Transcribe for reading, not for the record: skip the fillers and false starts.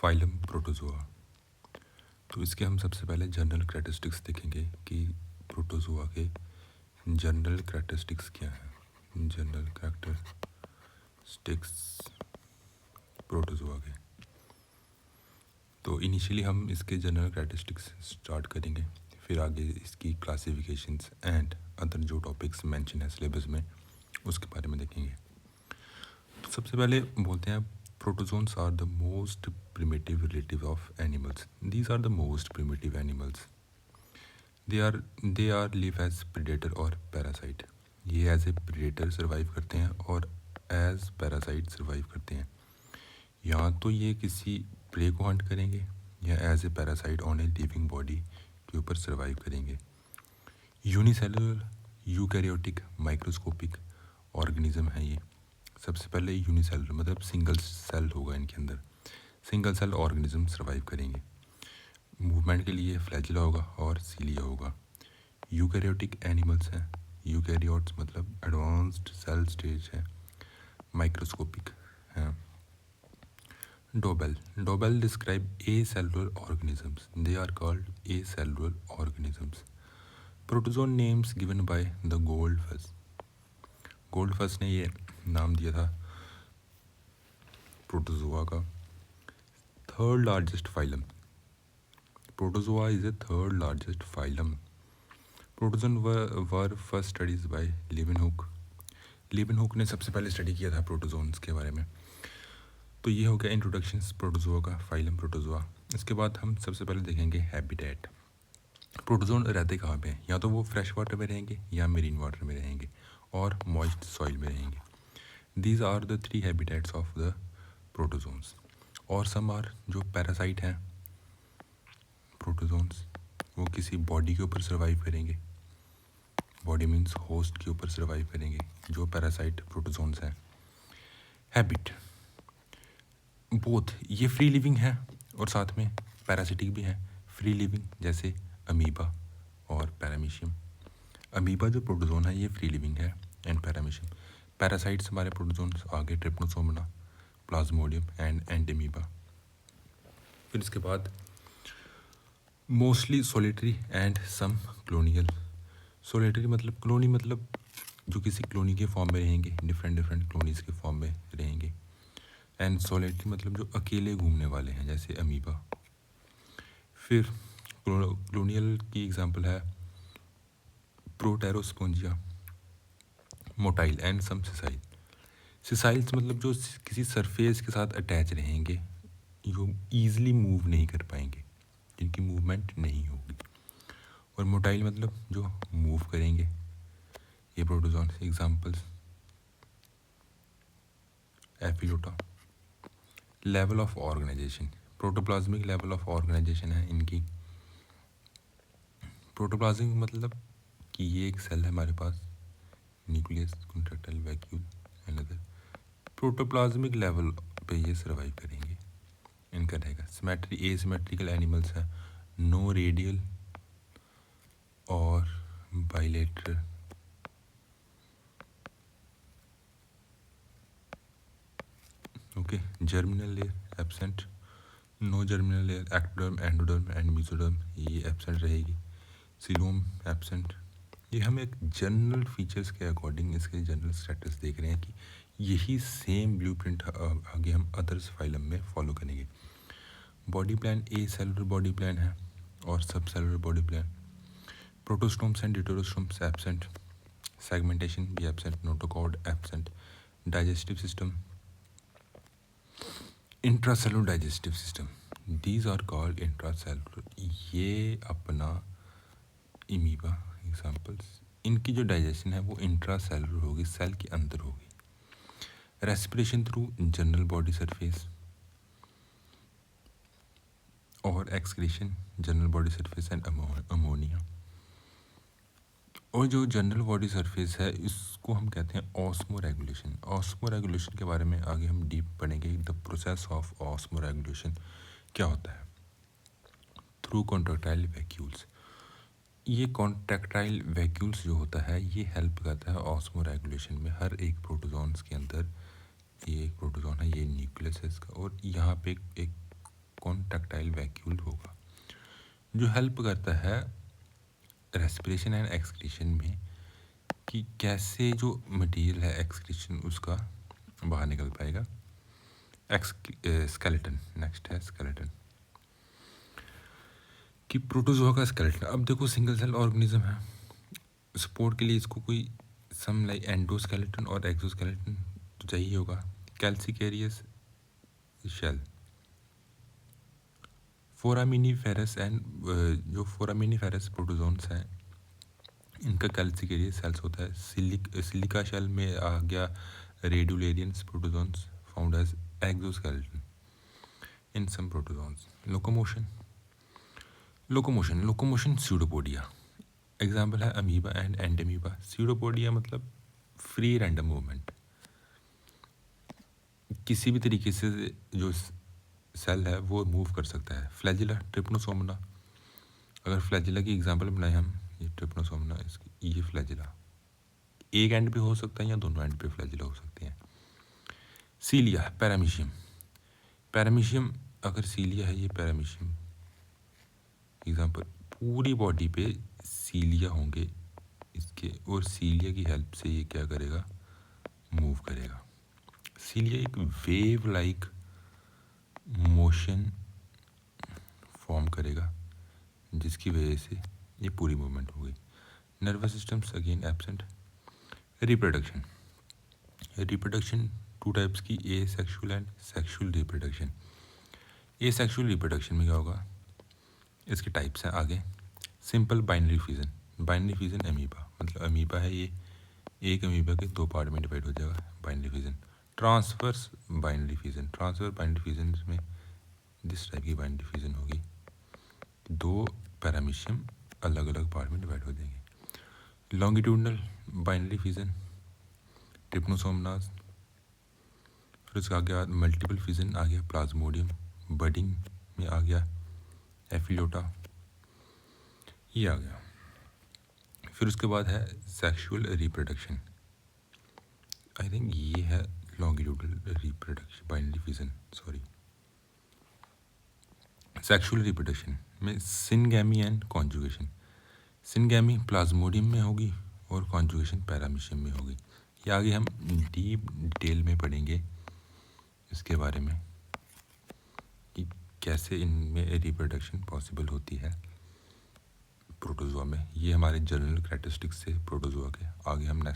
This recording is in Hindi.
Phylum protozoa. तो इसके हम सबसे पहले जनरल करैक्टरिस्टिक्स देखेंगे कि प्रोटोजोआ के जनरल करैक्टरिस्टिक्स क्या हैं। जनरल करैक्टरिस्टिक्स प्रोटोजोआ के, तो इनिशियली हम इसके जनरल करैक्टरिस्टिक्स स्टार्ट करेंगे, फिर आगे इसकी क्लासिफिकेशंस एंड अदर जो टॉपिक्स मेंशन है सिलेबस में उसके बारे में देखेंगे। तो सबसे पहले बोलते हैं protozoans are the most primitive relative of animals. These are the most primitive animals. They are live as predator और पैरासाइट। ये एज ए प्रेडेटर सर्वाइव करते हैं और एज पैरासाइट सर्वाइव करते हैं। या तो ये किसी प्रे को हंट करेंगे या as a parasite on a living body के ऊपर सर्वाइव करेंगे। यूनिसेलुलर यूकैरियोटिक माइक्रोस्कोपिक ऑर्गेनिज्म है ये। सबसे पहले यूनिसेलुलर मतलब सिंगल सेल होगा इनके अंदर, सिंगल सेल ऑर्गेनिज्म सर्वाइव करेंगे। मूवमेंट के लिए फ्लैजिला होगा और सीलिया होगा। यूकैरियोटिक एनिमल्स हैं। यूकैरियोट्स मतलब एडवांस्ड सेल स्टेज है। माइक्रोस्कोपिक हैं। Dobell describe acellular organisms. They are called acellular organisms. Protozoan names given by the Goldfuss. Goldfuss ने ये नाम दिया था प्रोटोजोआ का। Third largest phylum. Protozoa is a third largest phylum. Protozoan were first studies by Leeuwenhoek. Leeuwenhoek ने सबसे पहले स्टडी किया था प्रोटोजोन्स के बारे में। तो ये हो गया इंट्रोडक्शन प्रोटोजोआ का, फाइलम प्रोटोजोआ। इसके बाद हम सबसे पहले देखेंगे हैबिटेट। प्रोटोजोन रहते कहाँ पे हैं? या तो वो फ्रेश वाटर में रहेंगे या मेरीन वाटर में रहेंगे और मॉइस्ट सॉइल में रहेंगे। These are the 3 habitats of the protozoans. और सम आर जो पैरासाइट हैं प्रोटोजोन्स, वो किसी बॉडी के ऊपर सर्वाइव करेंगे। बॉडी मीन्स होस्ट के ऊपर सर्वाइव करेंगे जो पैरासाइट प्रोटोजोन्स हैं। हैबिट बोथ, ये फ्री लिविंग है और साथ में पैरासिटिक भी है। फ्री लिविंग जैसे अमीबा और पैरामीशियम। अमीबा जो प्रोटोजोन है ये फ्री लिविंग है एंड पैरामीशियम। पैरासाइट्स हमारे प्रोटोजोन्स आगे ट्रिप्नोसोमना, प्लाज्मोडियम एंड एंटीमीबा। फिर इसके बाद mostly solitary and some colonial. Solitary मतलब क्लोनी मतलब जो किसी क्लोनी के फॉर्म में रहेंगे, डिफरेंट क्लोनीज के फॉर्म में रहेंगे। एंड सोलिटरी मतलब जो अकेले घूमने वाले हैं जैसे अमीबा। फिर क्लोनियल की एग्जांपल है प्रोटेरोस्पोंजिया, मोटाइल एंड सम सिसाइल। सिसाइल्स मतलब जो किसी सरफेस के साथ अटैच रहेंगे, जो ईजिली मूव नहीं कर पाएंगे, जिनकी मूवमेंट नहीं होगी। और मोटाइल मतलब जो मूव करेंगे। ये प्रोटोजोन एग्जांपल्स एफिलोटा। Level of organization, protoplasmic level of organization है इनकी। प्रोटोप्लाज्मिक मतलब कि ये एक सेल है हमारे पास, nucleus, contractile vacuole and other. Protoplasmic level पे ये सर्वाइव करेंगे, इनका रहेगा। सिमेट्री एसिमेट्रिकल एनिमल्स है, नो रेडियल और bilateral. Okay, germinal layer absent, no germinal layer, ectoderm, endoderm and mesoderm ये एब्सेंट रहेगी। Coelom absent. ये हम एक जनरल फीचर्स के अकॉर्डिंग इसके जनरल स्टेटस देख रहे हैं कि यही सेम ब्लूप्रिंट आगे हम अदर्स फाइलम में फॉलो करेंगे। बॉडी प्लान ए सेलुलर बॉडी प्लान है और subcellular body plan. Protostomes and deuterostomes absent. Segmentation भी absent, notochord absent. Digestive system, intracellular digestive system, these are called intracellular. ये अपना इमीबा एग्जाम्पल्स, इनकी जो डाइजेशन है वो इंट्रासेलुलर होगी, सेल के अंदर होगी। Respiration through general body surface और excretion general body surface and ammonia. और जो जनरल बॉडी सरफेस है इसको हम कहते हैं ऑस्मो रेगुलेशन। ऑस्मो रेगुलेशन के बारे में आगे हम डीप पढ़ेंगे। The process of osmo regulation क्या होता है? Through contractile vacuoles. ये कॉन्ट्रैक्टाइल वैक्यूल्स जो होता है ये हेल्प करता है ऑस्मो रेगुलेशन में। हर एक प्रोटोजोन्स के अंदर, ये एक प्रोटोजोन है, ये न्यूक्लियस है इसका, और यहाँ पे एक कॉन्ट्रैक्टाइल वैक्यूल होगा, जो हेल्प करता है रेस्पिरेशन एंड एक्सक्रीशन में कि कैसे जो मटेरियल है एक्सक्रीशन उसका बाहर निकल पाएगा। स्केलेटन नेक्स्ट है स्केलेटन कि प्रोटोजोआ का स्केलेटन। अब देखो सिंगल सेल ऑर्गेनिज्म है, सपोर्ट के लिए इसको कोई सम लाइक एंडोस्केलेटन और एक्सोस्केलेटन तो चाहिए होगा। कैल्सिकेरियस शेल, फोरामिनीफेरस एंड जो फोरामिनीफेरस प्रोटोजोन्स हैं इनका कैल्सिकेरियस सेल्स होता है। सिलिका शेल में आ गया रेडुलेरियंस प्रोटोजोन्स फाउंड एज एक्सोस्केलेटन इन सम प्रोटोजोन्स। लोकोमोशन स्यूडोपोडिया एग्जाम्पल है अमीबा एंड एंडमीबा। स्यूडोपोडिया मतलब फ्री रैंडम मूवमेंट, किसी भी तरीके से जो सेल है वो मूव कर सकता है। फ्लैजिला ट्रिपनोसोमना, अगर फ्लैजिला की एग्जांपल बनाए हम, ये ट्रिपनोसोमना इसकी ये फ्लैजिला एक एंड पे हो सकता है या दोनों एंड पे फ्लैजिला हो सकती हैं। सीलिया पैरामीशियम अगर सीलिया है ये पैरामीशियम एग्जांपल, पूरी बॉडी पे सीलिया होंगे इसके, और सीलिया की हेल्प से ये क्या करेगा, मूव करेगा। सीलिया एक वेव लाइक मोशन फॉर्म करेगा जिसकी वजह से ये पूरी मूवमेंट होगी। Nervous systems again absent. Reproduction two types की, asexual and sexual reproduction. Asexual reproduction में क्या होगा, इसके टाइप्स हैं आगे। सिंपल बाइनरी फिजन अमीबा, मतलब अमीबा है ये, एक अमीबा के दो पार्ट में डिवाइड हो जाएगा, binary fission. Transverse binary fission में जिस टाइप की बाइनरी फिजन होगी, दो पैरामीशियम अलग अलग पार्ट में डिवाइड हो जाएंगे। लॉन्गिट्यूडनल बाइनरी फिजन ट्रिपनोसोमनास, फिर उसका आ गया मल्टीपल फिजन आ गया प्लाज्मोडियम, बडिंग में आ गया एफिलोटा, ये आ गया। फिर उसके बाद है सेक्सुअल रिप्रोडक्शन, आई थिंक ये है longitudinal reproduction binary fission, sorry. Sexual reproduction में syngamy and conjugation. Syngamy plasmodium में होगी और कॉन्जुगेशन पैरामीशियम में होगी। ये आगे हम डीप डिटेल में पढ़ेंगे इसके बारे में कि कैसे इनमें रिप्रोडक्शन पॉसिबल होती है प्रोटोजोआ में। ये हमारे जनरल कैरेक्टरिस्टिक्स से प्रोटोजोआ के। आगे हम नेक्स्ट